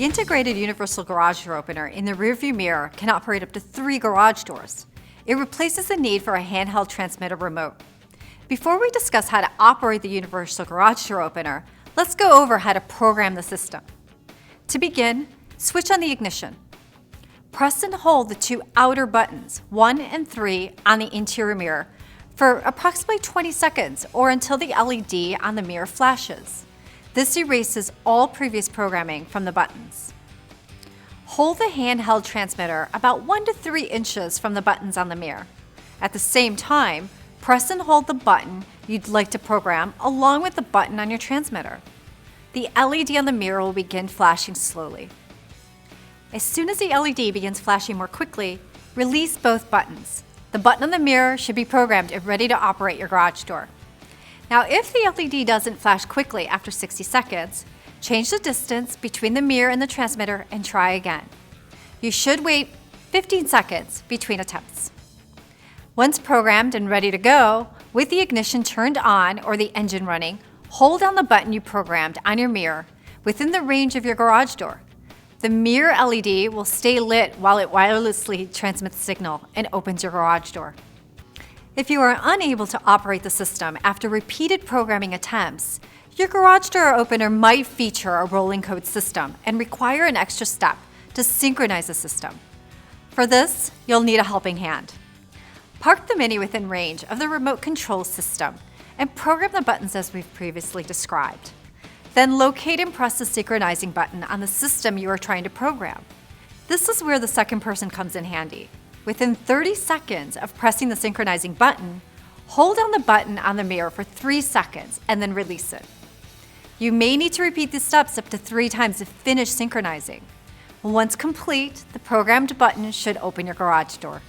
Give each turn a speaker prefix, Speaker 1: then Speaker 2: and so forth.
Speaker 1: The integrated universal garage door opener in the rearview mirror can operate up to 3 garage doors. It replaces the need for a handheld transmitter remote. Before we discuss how to operate the universal garage door opener, let's go over how to program the system. To begin, switch on the ignition. Press and hold the 2 outer buttons, 1 and 3, on the interior mirror for approximately 20 seconds or until the LED on the mirror flashes. This erases all previous programming from the buttons. Hold the handheld transmitter about 1 to 3 inches from the buttons on the mirror. At the same time, press and hold the button you'd like to program along with the button on your transmitter. The LED on the mirror will begin flashing slowly. As soon as the LED begins flashing more quickly, release both buttons. The button on the mirror should be programmed and ready to operate your garage door. Now, if the LED doesn't flash quickly after 60 seconds, change the distance between the mirror and the transmitter and try again. You should wait 15 seconds between attempts. Once programmed and ready to go, with the ignition turned on or the engine running, hold down the button you programmed on your mirror within the range of your garage door. The mirror LED will stay lit while it wirelessly transmits signal and opens your garage door. If you are unable to operate the system after repeated programming attempts, your garage door opener might feature a rolling code system and require an extra step to synchronize the system. For this, you'll need a helping hand. Park the Mini within range of the remote control system and program the buttons as we've previously described. Then locate and press the synchronizing button on the system you are trying to program. This is where the second person comes in handy. Within 30 seconds of pressing the synchronizing button, hold down the button on the mirror for 3 seconds and then release it. You may need to repeat these steps up to 3 times to finish synchronizing. Once complete, the programmed button should open your garage door.